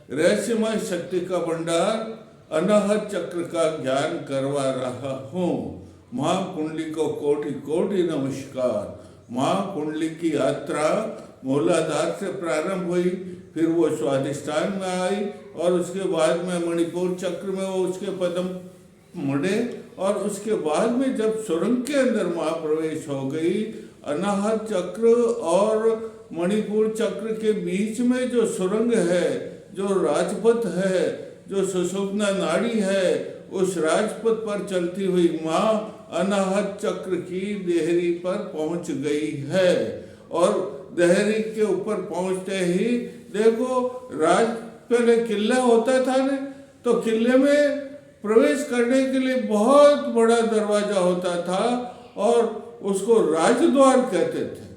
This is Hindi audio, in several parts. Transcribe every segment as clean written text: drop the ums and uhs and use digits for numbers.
रहस्यमय शक्ति का भंडार अनाहत चक्र का ज्ञान करवा रहा हूँ। महाकुंडली को कोटि कोटि नमस्कार। महाकुंडली की यात्रा मूलाधार से प्रारंभ हुई, फिर वो स्वाधिष्ठान में आई और उसके बाद में मणिपुर चक्र में वो उसके पदम मुड़े और उसके बाद में जब सुरंग के अंदर महाप्रवेश हो गई, अनाहत चक्र और मणिपुर चक्र के बीच में जो सुरंग है, जो राजपथ है, जो सुषुम्ना नाड़ी है, उस राजपथ पर चलती हुई माँ अनाहत चक्र की देहरी पर पहुंच गई है। और देहरी के ऊपर पहुंचते ही देखो, पहले किला होता था ना, तो किले में प्रवेश करने के लिए बहुत बड़ा दरवाजा होता था और उसको राजद्वार कहते थे।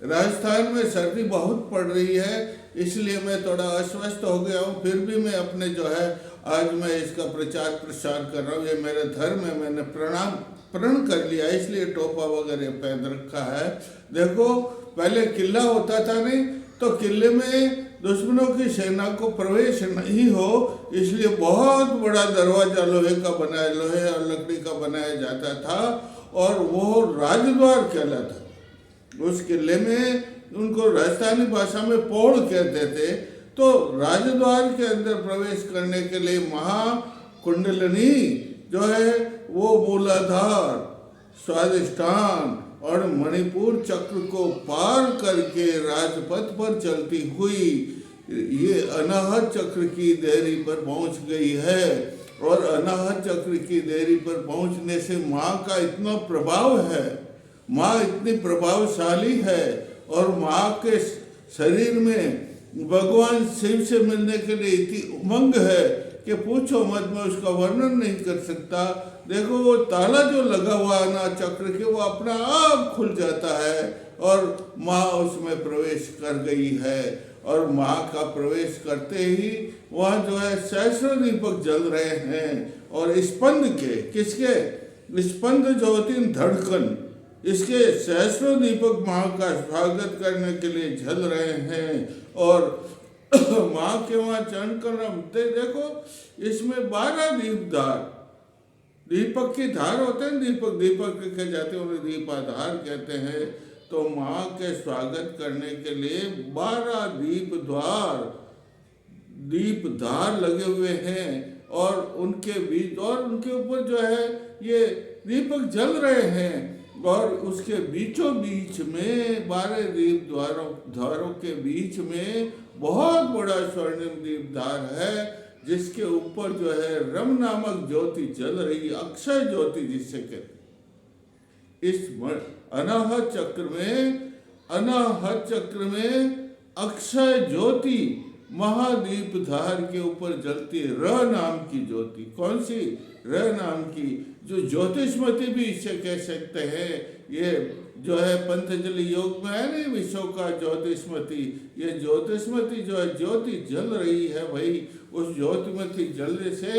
राजस्थान में सर्दी बहुत पड़ रही है, इसलिए मैं थोड़ा अस्वस्थ हो गया हूँ। फिर भी मैं अपने जो है आज मैं इसका प्रचार प्रसार कर रहा हूँ। ये मेरा धर्म है, मैंने प्रण कर लिया, इसलिए टोपा वगैरह पहन रखा है। देखो, पहले किला होता था नहीं, तो किले में दुश्मनों की सेना को प्रवेश नहीं हो, इसलिए बहुत बड़ा दरवाजा लोहे और लकड़ी का बनाया जाता था और वो राजद्वार कहलाता। उस किले में उनको राजस्थानी भाषा में पौड़ कहते थे। तो राजद्वार के अंदर प्रवेश करने के लिए महाकुंडलिनी जो है वो मूलाधार, स्वाधिष्ठान और मणिपुर चक्र को पार करके राजपथ पर चलती हुई ये अनाहत चक्र की देहरी पर पहुंच गई है। और अनाहत चक्र की देहरी पर पहुंचने से माँ का इतना प्रभाव है, माँ इतनी प्रभावशाली है और माँ के शरीर में भगवान शिव से मिलने के लिए इतनी उमंग है कि पूछो मत, मैं उसका वर्णन नहीं कर सकता। देखो, वो ताला जो लगा हुआ है ना चक्र के, वो अपना आप खुल जाता है और माँ उसमें प्रवेश कर गई है। और माँ का प्रवेश करते ही वहाँ जो है सहस्रों दीपक जल रहे हैं और स्पंद के, किसके स्पंद जो होती धड़कन, इसके सहस्रों दीपक माँ का स्वागत करने के लिए जल रहे हैं। और माँ के वहाँ चरण कर देखो, इसमें 12 दीपदार, दीपक की धार होते हैं, दीपक लिखे जाते हैं, उन्हें दीपाधार कहते हैं। तो माँ के स्वागत करने के लिए 12 दीपदार लगे हुए हैं और उनके बीच और उनके ऊपर जो है ये दीपक जल रहे हैं। और उसके बीचों बीच में 12 दीप द्वारों के बीच में बहुत बड़ा स्वर्णिम दीपदार है, जिसके ऊपर जो है रम नामक ज्योति जल रही, अक्षय ज्योति जिसे कहते। इस अनाहत चक्र में अक्षय ज्योति महादीपधार के ऊपर जलती है, र नाम की ज्योति। कौन सी? र नाम की, जो ज्योतिषमती भी इसे कह सकते हैं। ये जो है पतंजलि योग में है नहीं, विश्व का ज्योतिषमती। ये ज्योतिषमती जो है ज्योति जल रही है भाई, उस ज्योतिमती जलने से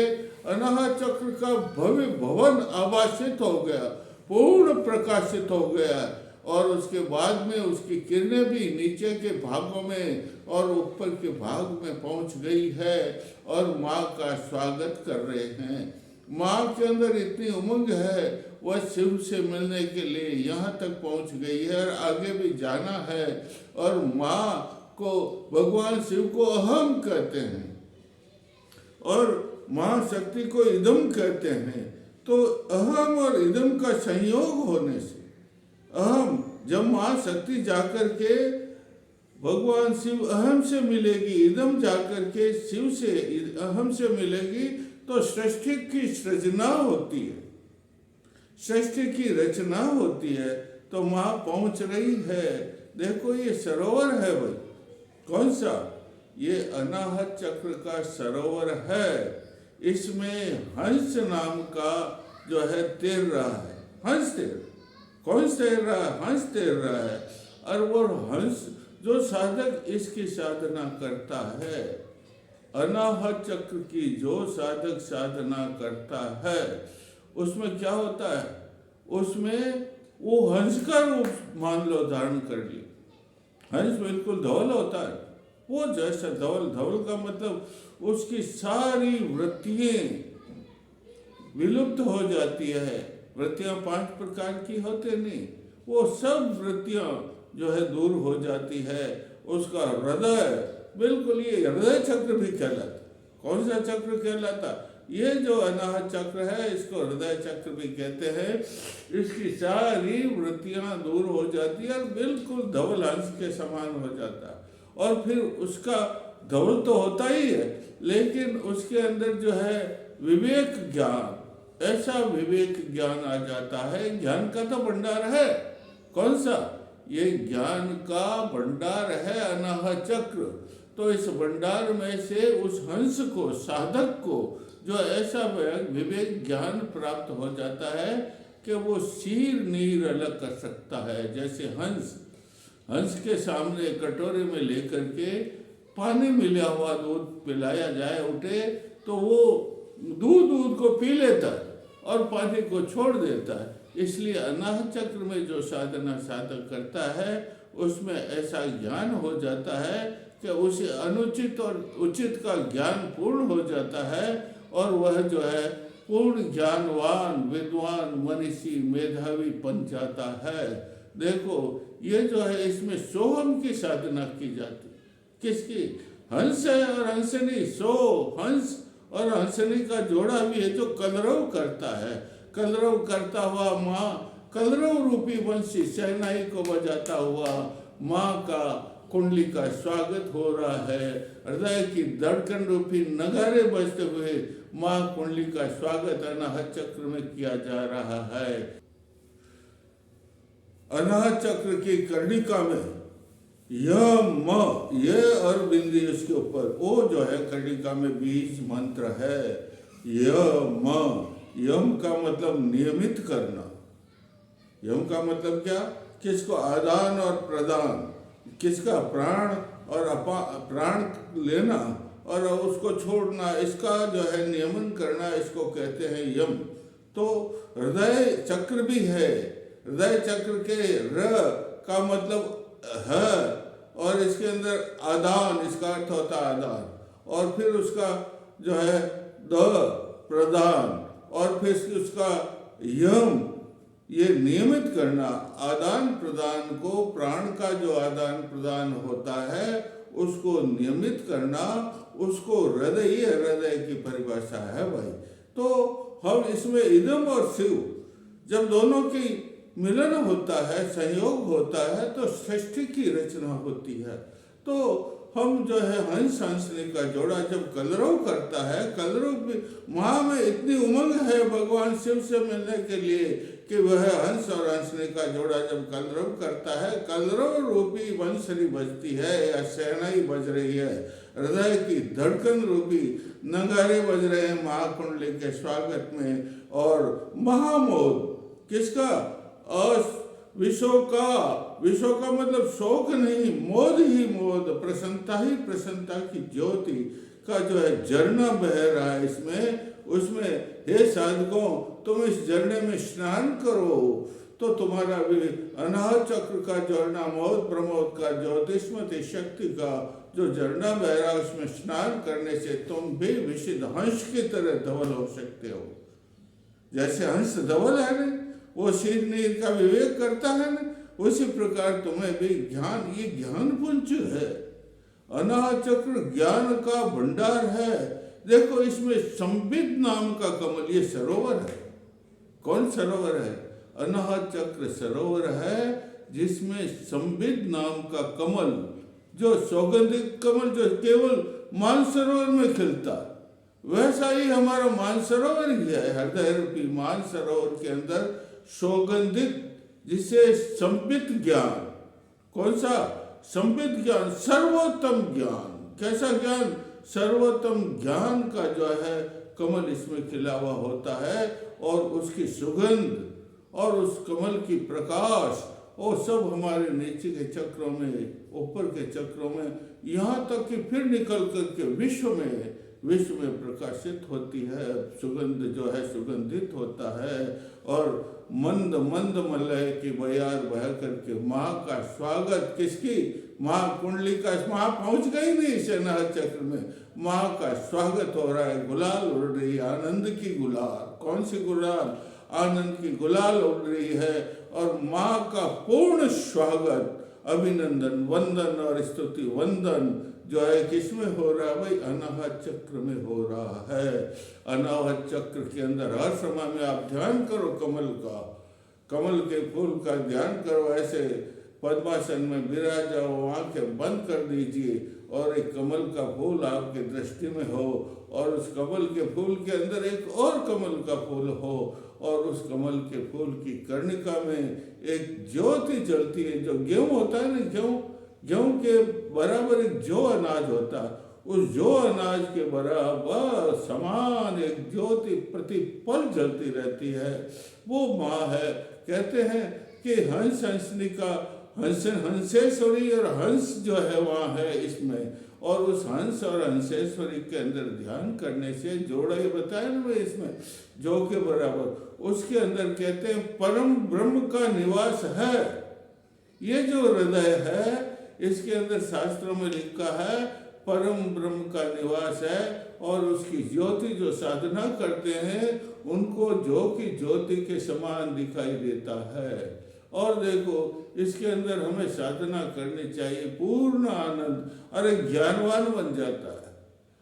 अनाहत चक्र का भव्य भवन आभासित हो गया, पूर्ण प्रकाशित हो गया। और उसके बाद में उसकी किरणें भी नीचे के भागों में और ऊपर के भाग में पहुंच गई है और माँ का स्वागत कर रहे हैं। माँ के अंदर इतनी उमंग है, वह शिव से मिलने के लिए यहाँ तक पहुँच गई है और आगे भी जाना है। और माँ को भगवान शिव को अहम कहते हैं और माँ शक्ति को इदम कहते हैं। तो अहम और इदम का संयोग होने से अहम, जब माँ शक्ति जाकर के भगवान शिव अहम से मिलेगी, इदम जाकर के शिव से अहम से मिलेगी, तो सृष्टि की सृजना होती है, सृष्टि की रचना होती है। तो माँ पहुंच रही है। देखो, ये सरोवर है भाई, कौन सा? ये अनाहत चक्र का सरोवर है। इसमें हंस नाम का जो है तैर रहा है, हंस तैर। कौन तैर रहा है? हंस तैर रहा है। और वो हंस जो साधक इसकी साधना करता है, अनाहत चक्र की जो साधक साधना करता है, उसमें क्या होता है? उसमें वो हंस का रूप मान लो धारण कर लिया। हंस बिल्कुल धवल होता है, वो जैसा धवल, धवल का मतलब उसकी सारी वृत्तियां विलुप्त हो जाती है। वृत्तियां 5 प्रकार की होते नहीं, वो सब वृत्तियां जो है दूर हो जाती है। उसका हृदय बिल्कुल, ये हृदय चक्र भी कहलाता। कौन सा चक्र कहलाता? ये जो अनाहत चक्र है, इसको हृदय चक्र भी कहते हैं। इसकी सारी वृत्तियां दूर हो जाती है और बिल्कुल धवल हंस के समान हो जाता है। और फिर उसका धवल तो होता ही है, लेकिन उसके अंदर जो है विवेक ज्ञान, ऐसा विवेक ज्ञान आ जाता है। ज्ञान का तो भंडार है। कौन सा? ये ज्ञान का भंडार है अनाहत चक्र। तो इस भंडार में से उस हंस को, साधक को, जो ऐसा विवेक ज्ञान प्राप्त हो जाता है कि वो सिर नीर अलग कर सकता है। जैसे हंस के सामने कटोरे में लेकर के पानी मिला हुआ दूध पिलाया जाए उठे, तो वो दूध को पी लेता है और पानी को छोड़ देता है। इसलिए अनाहत चक्र में जो साधना साधक करता है, उसमें ऐसा ज्ञान हो जाता है कि उसे अनुचित और उचित का ज्ञान पूर्ण हो जाता है और वह जो है पूर्ण ज्ञानवान, विद्वान, मनीषी, मेधावी बन जाता है। देखो, ये जो है इसमें सोहम की साधना की जाती। किसकी? हंस है और हंसनी, सो हंस और हंसनी का जोड़ा भी है जो कलरव करता है। कलरव करता हुआ माँ, कलरव रूपी वंशी शहनाई को बजाता हुआ माँ का कुंडली का स्वागत हो रहा है। हृदय की धड़कन रूपी नगारे बजते हुए माँ कुंडली का स्वागत अनाहत चक्र में किया जा रहा है। अनाहत चक्र की कर्णिका में यम, ये और बिंदी उसके ऊपर, वो जो है कर्णिका में बीज मंत्र है। यम का मतलब नियमित करना। यम का मतलब क्या? किसको? आदान और प्रदान। किसका? प्राण और प्राण लेना और उसको छोड़ना, इसका जो है नियमन करना, इसको कहते हैं यम। तो हृदय चक्र भी है। हृदय चक्र के र का मतलब है और इसके अंदर आदान, इसका अर्थ होता है आदान, और फिर उसका जो है द प्रदान, और फिर उसका यम, ये नियमित करना। आदान प्रदान को, प्राण का जो आदान प्रदान होता है उसको नियमित करना, उसको हृदय की परिभाषा है भाई। तो हम इसमें इदम और शिव जब दोनों की मिलन होता है, संयोग होता है, तो सृष्टि की रचना होती है। तो हम जो है हंस हंसने का जोड़ा जब कलरव करता है, कलरव माँ में इतनी उमंग है भगवान शिव से मिलने के लिए कि वह हंस और हंसने का जोड़ा जब कलरव करता है, कलरव रूपी बंसरी बजती है या शहनाई बज रही है, हृदय की धड़कन रूपी नगारे बज रहे हैं महाकुंडली के स्वागत में। और महामोद किसका? विश्व का मतलब शोक नहीं, मोद ही मोद, प्रसन्नता ही प्रसन्नता की ज्योति का जो है झरना बह रहा है इसमें। उसमें हे साधकों, तुम इस झरने में स्नान करो तो तुम्हारा भी अनाहत चक्र का झरना, मोद प्रमोद का, ज्योतिष्मती शक्ति का जो झरना बह रहा है, उसमें स्नान करने से तुम भी विशुद्ध हंस की तरह धवल हो सकते हो। जैसे हंस धवल है ना, वो सिर नीर का विवेक करता है ना, उसी प्रकार तुम्हें भी ज्ञान, ये ज्ञान पुंज है। अनाहत चक्र ज्ञान का भंडार है। देखो, इसमें संबित नाम का कमल, ये सरोवर है। कौन सरोवर है? अनाहत चक्र सरोवर है जिसमें संबित नाम का कमल, जो सौगंधिक कमल जो केवल मानसरोवर में खिलता, वैसा ही हमारा मानसरोवर ही है। हृदय रूपी मानसरोवर के अंदर सौगंधिक, जिसे संबित ज्ञान, कौन सा? संबित ज्ञान, सर्वोत्तम ज्ञान। कैसा ज्ञान? सर्वोत्तम ज्ञान का जो है कमल इसमें खिला हुआ होता है, और उसकी सुगंध और उस कमल की प्रकाश, वो सब हमारे नीचे के चक्रों में, ऊपर के चक्रों में, यहाँ तक कि फिर निकल करके विश्व में प्रकाशित होती है। सुगंध जो है सुगंधित होता है, और मंद मंद मलय की बयार बह करके माँ का स्वागत, किसकी? माँ कुंडली का, माँ पहुंच गई नहीं इस अनाहत चक्र में, माँ का स्वागत हो रहा है, गुलाल उड़ रही है, आनंद की गुलाल। कौन सी गुलाल? आनंद की गुलाल उड़ रही है। और माँ का पूर्ण स्वागत, अभिनंदन, वंदन और स्तुति वंदन जो है किसमें हो रहा है भाई? अनाहत चक्र में हो रहा है। अनाहत चक्र के अंदर हर समय में आप ध्यान करो कमल का, कमल के फूल का ध्यान करो। ऐसे पद्मासन में विराज जाओ, आंखें बंद कर दीजिए और एक कमल का फूल आपके दृष्टि में हो, और उस कमल के फूल के अंदर एक और कमल का फूल हो, और उस कमल के फूल की कर्णिका में एक ज्योति जलती है। जो गेहूं होता है ना, गेहूं के बराबर एक जौ अनाज होता है, उस जौ अनाज के बराबर समान एक ज्योति प्रतिपल जलती रहती है, वो माँ है। कहते हैं कि हंस हंसनिका, हंसेश्वरी और हंस जो है वहाँ है इसमें, और उस हंस और हंसेश्वरी के अंदर ध्यान करने से जोड़ा ही बताया ना भाई इसमें, जो के बराबर उसके अंदर कहते हैं परम ब्रह्म का निवास है। ये जो हृदय है इसके अंदर शास्त्रों में लिखा है परम ब्रह्म का निवास है, और उसकी ज्योति जो साधना करते हैं उनको जो की ज्योति के समान दिखाई देता है। और देखो इसके अंदर हमें साधना करनी चाहिए, पूर्ण आनंद। अरे ज्ञानवान बन जाता है,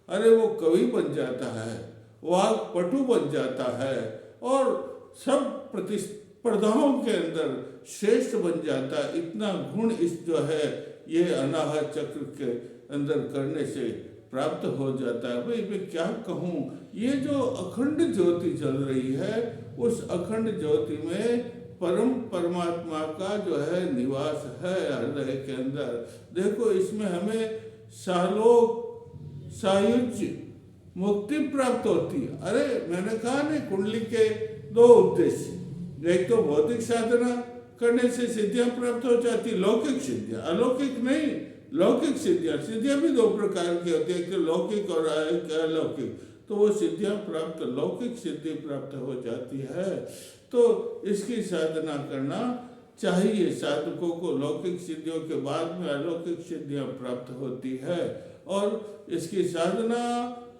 अरे वो कवि बन जाता है, वाक्पटु बन जाता है, और सब प्रतिस्पर्धाओं के अंदर श्रेष्ठ बन जाता है। इतना गुण इस जो है ये अनाहत चक्र के अंदर करने से प्राप्त हो जाता है। भाई मैं क्या कहूँ, ये जो अखंड ज्योति जल रही है, उस अखंड ज्योति में परम परमात्मा का जो है निवास है हृदय के अंदर। देखो इसमें हमें सालोक सायुज्य मुक्ति प्राप्त होती है। अरे मैंने कहा नहीं, कुंडली के दो उद्देश्य, एक तो भौतिक साधना करने से सिद्धियां प्राप्त हो जाती, लौकिक सिद्धियां, अलौकिक नहीं, लौकिक सिद्धियां। सिद्धियां भी दो प्रकार की होती है, एक लौकिक और एक अलौकिक। तो वो सिद्धियां प्राप्त, लौकिक सिद्धि प्राप्त हो जाती है। तो इसकी साधना करना चाहिए साधकों को। लौकिक सिद्धियों के बाद में अलौकिक सिद्धियां प्राप्त होती है, और इसकी साधना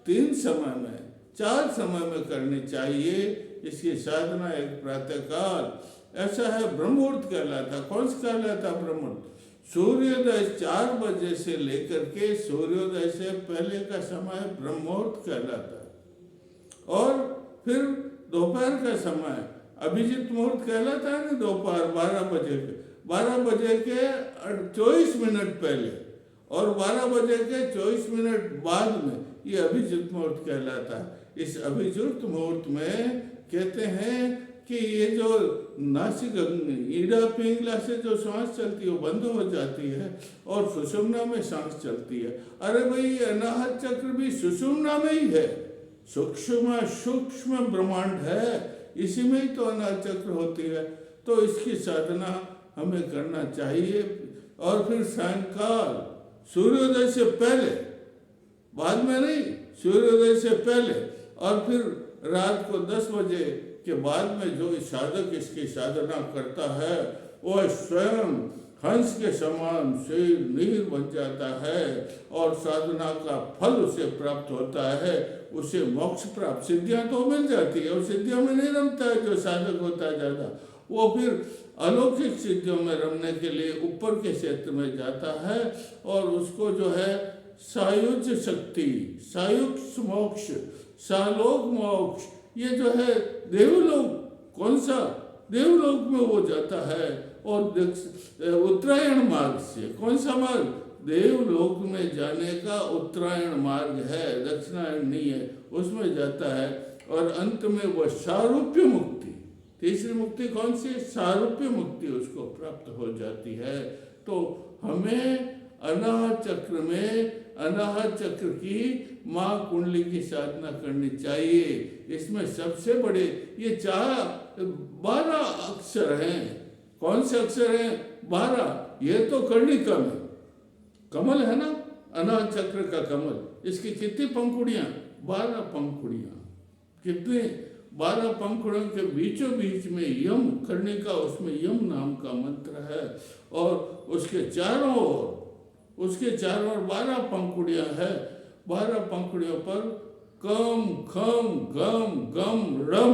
3 समय में, 4 समय में करनी चाहिए। इसकी साधना एक प्रातःकाल, ऐसा है ब्रह्म मुहूर्त कहलाता। कौन सा कहलाता ब्रह्म मुहूर्त? सूर्योदय 4 बजे से लेकर के सूर्योदय से पहले का समय ब्रह्म मुहूर्त कहलाता है। और फिर दोपहर का समय अभिजीत मुहूर्त कहलाता है ना, दोपहर 12 बजे के, 12 बजे के 24 मिनट पहले और 12 बजे के 24 मिनट बाद में ये अभिजीत मुहूर्त कहलाता है। इस अभिजीत मुहूर्त में कहते हैं कि ये जो नासिक ईड़ा पिंगला से जो सांस चलती है वो बंद हो जाती है, और सुषुम्ना में सांस चलती है। अरे भाई अनाहत चक्र भी सुषुम्ना में ही है, सूक्ष्म ब्रह्मांड है, इसी में ही तो अनाहत चक्र होती है। तो इसकी साधना हमें करना चाहिए। और फिर सायंकाल सूर्योदय से पहले, बाद में नहीं, सूर्योदय से पहले, और फिर रात को 10 बजे के बाद में जो साधक इसकी साधना करता है वह स्वयं हंस के समान शेर नीर बन जाता है, और साधना का फल उसे प्राप्त होता है। उसे मोक्ष प्राप्त, सिद्धियां तो मिल जाती है, और सिद्धियों में नहीं रमता है जो साधक होता है ज़्यादा, वो फिर अलौकिक सिद्धियों में रमने के लिए ऊपर के क्षेत्र में जाता है, और उसको जो है सायुज्य शक्ति, सायुक्ष मोक्ष, सालोक मोक्ष, ये जो है देवलोक, कौन सा देवलोक में वो जाता है। और उत्तरायण मार्ग से, कौन सा मार्ग? देवलोक में जाने का उत्तरायण मार्ग है, दक्षिणायन नहीं है, उसमें जाता है। और अंत में वह सारूप्य मुक्ति, तीसरी मुक्ति कौन सी? सारूप्य मुक्ति उसको प्राप्त हो जाती है। तो हमें अनाहत चक्र में, अनाहत चक्र की माँ कुंडली की साधना करनी चाहिए। इसमें सबसे बड़े ये 12 अक्षर हैं। कौन से अक्षर हैं? 12। ये तो कर्णिका में कमल है ना, अनाहत चक्र का कमल, इसकी कितनी पंखुड़ियाँ? 12 पंखुड़ियाँ। कितने? 12 पंखुड़ियों के बीचों बीच में यम, कर्णिका, उसमें यम नाम का मंत्र है, और उसके चारों ओर उसके चारों ओर 12 पंखुड़ियां हैं। 12 पंखुड़ियों पर कम खम गम गम रम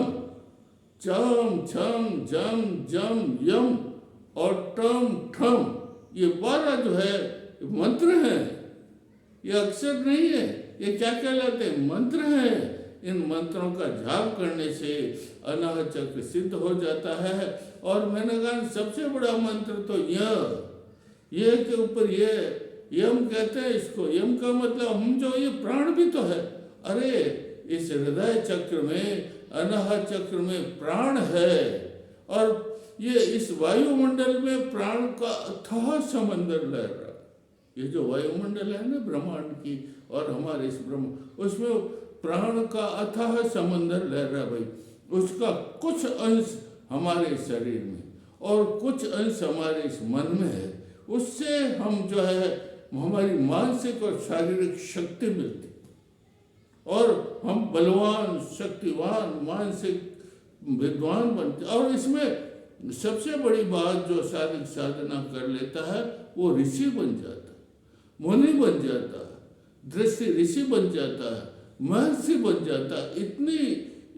चम छम जम जम यम और टम ठम, ये 12 जो है मंत्र हैं, ये अक्षर नहीं है। ये क्या कहलाते हैं? मंत्र हैं। इन मंत्रों का जाप करने से अनाहत चक्र सिद्ध हो जाता है। और मैंने कहा सबसे बड़ा मंत्र तो ये के ऊपर ये यम कहते हैं इसको। यम का मतलब हम जो ये प्राण भी तो है। अरे इस हृदय चक्र में, अनाहत चक्र में प्राण है। और ये इस वायुमंडल में प्राण का अथाह समंदर लहर रहा है। ये जो वायुमंडल है ना ब्रह्मांड की और हमारे इस ब्रह्म, उसमें प्राण का अथाह समंदर लहर रहा है भाई। उसका कुछ अंश हमारे शरीर में और कुछ अंश हमारे इस मन में है। उससे हम जो है हमारी मानसिक और शारीरिक शक्ति मिलती और हम बलवान, शक्तिवान, मानसिक विद्वान बनते। और इसमें सबसे बड़ी बात जो साधक साधना कर लेता है वो ऋषि बन जाता है, मुनि बन जाता है, दृष्टि ऋषि बन जाता है, महर्षि बन जाता है। इतनी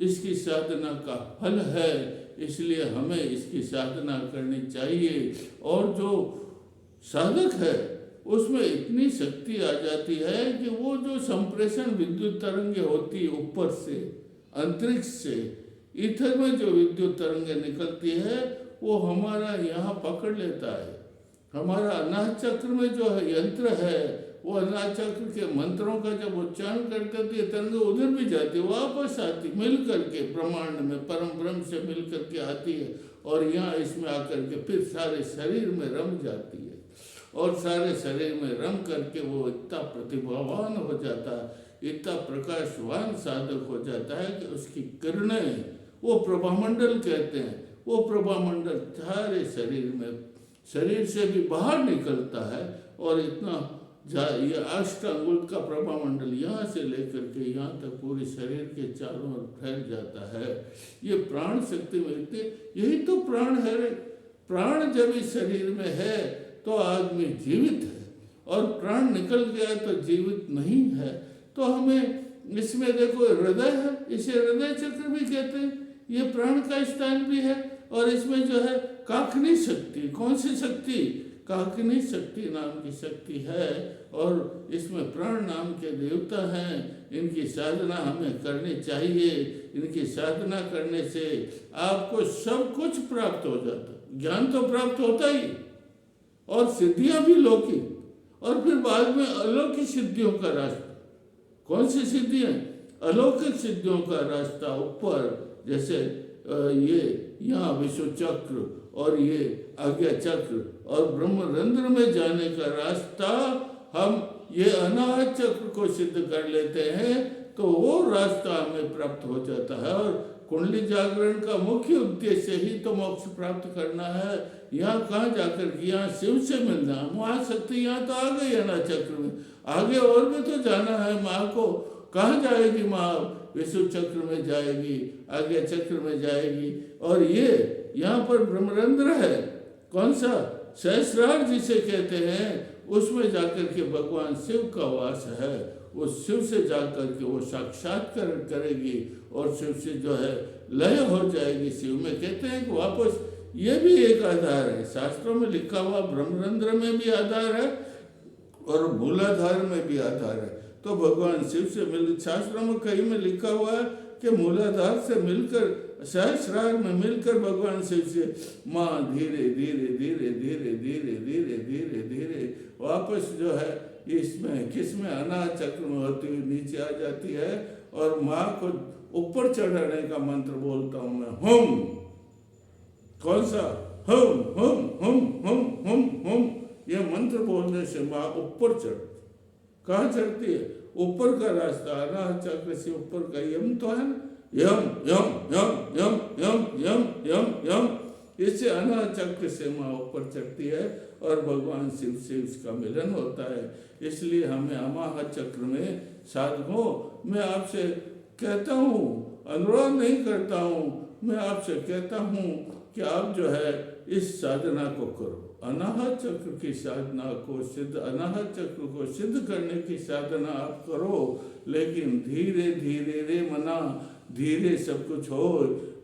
इसकी साधना का फल है, इसलिए हमें इसकी साधना करनी चाहिए। और जो साधक है उसमें इतनी शक्ति आ जाती है कि वो जो संप्रेषण विद्युत तरंगे होती है ऊपर से, अंतरिक्ष से, ईथर में जो विद्युत तरंगे निकलती है वो हमारा यहाँ पकड़ लेता है। हमारा अनाहत चक्र में जो है यंत्र है, वो अनाहत चक्र के मंत्रों का जब उच्चारण करते तो ये तरंगे उधर भी जाती है, वापस आती मिल करके ब्रह्मांड में परम ब्रह्म से मिल करके आती है और यहाँ इसमें आकर के फिर सारे शरीर में रम जाती है। और सारे शरीर में रम करके वो इतना प्रतिभावान हो जाता है, इतना प्रकाशवान साधक हो जाता है कि उसकी किरणें, वो प्रभामंडल कहते हैं, वो प्रभामंडल सारे शरीर में, शरीर से भी बाहर निकलता है। और इतना ये 8 अंगुल का प्रभामंडल यहाँ से लेकर के यहाँ तक पूरे शरीर के चारों ओर फैल जाता है। ये प्राण शक्ति मिलती है, यही तो प्राण है। प्राण जब इस शरीर में है तो आदमी जीवित है, और प्राण निकल गया तो जीवित नहीं है। तो हमें इसमें देखो हृदय है, इसे हृदय चक्र भी कहते हैं, ये प्राण का स्थान भी है। और इसमें जो है काकनी शक्ति, कौन सी शक्ति? काकनी शक्ति नाम की शक्ति है। और इसमें प्राण नाम के देवता हैं, इनकी साधना हमें करनी चाहिए। इनकी साधना करने से आपको सब कुछ प्राप्त हो जाता, ज्ञान तो प्राप्त होता ही, और सिद्धियां भी लौकिक, और फिर बाद में अलौकिक सिद्धियों का रास्ता। कौन सी सिद्धियां? अलौकिक सिद्धियों का रास्ता ऊपर, जैसे ये यहाँ विश्व चक्र और ये आज्ञा चक्र और ब्रह्मरंध्र में जाने का रास्ता, हम ये अनाहत चक्र को सिद्ध कर लेते हैं तो वो रास्ता हमें प्राप्त हो जाता है। और कुंडली जागरण का मुख्य उद्देश्य ही तो मोक्ष प्राप्त करना है। यहाँ कहाँ जाकर यहाँ शिव से मिलना, महाशक्ति यहाँ तो आ गई है ना चक्र में, आगे और भी तो जाना है। माँ को कहाँ जाएगी माँ? विश्व चक्र में जाएगी, आगे चक्र में जाएगी। और ये यहाँ पर ब्रह्मरंध्र है, कौन सा? सहस्रार जिसे कहते हैं, उसमें जाकर के भगवान शिव का वास है। वो शिव से जाकर के वो साक्षात्कार करेगी और शिव से जो है लय हो जाएगी। शिव में कहते हैं कि वापस, ये भी एक आधार है, शास्त्रों में लिखा हुआ ब्रह्मरंध्र में भी आधार है और मूलाधार में भी आधार है। तो भगवान शिव से मिल, शास्त्रों में कहीं में लिखा हुआ है कि मूलाधार से मिलकर, सहस्रार में मिलकर भगवान शिव से माँ धीरे धीरे धीरे धीरे धीरे धीरे धीरे धीरे वापस जो है इसमें किसमें अनाहत चक्र में होती हुई नीचे आ जाती है। और माँ को ऊपर चढ़ाने का मंत्र बोलता हूँ मैं, हुम। कौन सा? हुम हुम हुम हुम हुम हुम। ये मंत्र बोलने से माँ ऊपर चढ़ती। कहाँ चढ़ती है? ऊपर का रास्ता, अनाहत चक्र से ऊपर का यम तो है ना, यम यम यम यम यम यम यम यम। इससे अनाहत चक्र से माँ ऊपर चढ़ती है और भगवान शिव से उसका मिलन होता है। इसलिए हमें अनाहत चक्र में साधकों, मैं आपसे कहता हूँ, अनुरोध नहीं करता हूँ, मैं आपसे कहता हूँ कि आप जो है इस साधना को करो। अनाहत चक्र की साधना को सिद्ध, अनाहत चक्र को सिद्ध करने की साधना आप करो, लेकिन धीरे धीरे रे मना, धीरे सब कुछ हो।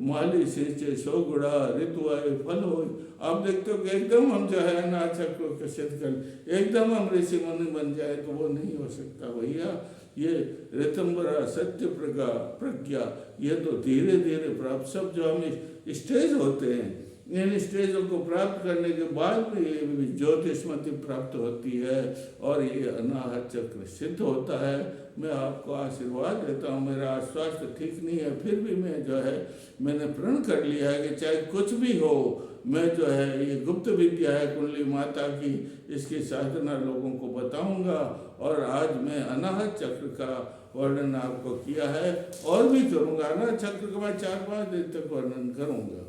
माली सिंचे सो गुड़ा ऋतु आए फल हो। आप देखते हो कि एकदम हम जो है अनाहत चक्र को सिद्ध कर, एकदम हम ऋषि मुनि बन जाए तो वो नहीं हो सकता भैया। ये ऋतंबरा सत्य प्रज्ञा ये तो धीरे धीरे प्राप्त, सब जो हम स्टेज होते हैं, इन स्टेजों को प्राप्त करने के बाद में ये ज्योतिषमति प्राप्त होती है और ये अनाहत चक्र सिद्ध होता है। मैं आपको आशीर्वाद देता हूँ। मेरा स्वास्थ्य ठीक नहीं है, फिर भी मैं जो है मैंने प्रण कर लिया है कि चाहे कुछ भी हो, मैं जो है ये गुप्त विद्या है कुंडली माता की, इसकी साधना लोगों को बताऊंगा। और आज मैं अनाहत चक्र का वर्णन आपको किया है और भी करूंगा। अनाहत चक्र का मैं 4-5 दिन तक वर्णन करूंगा।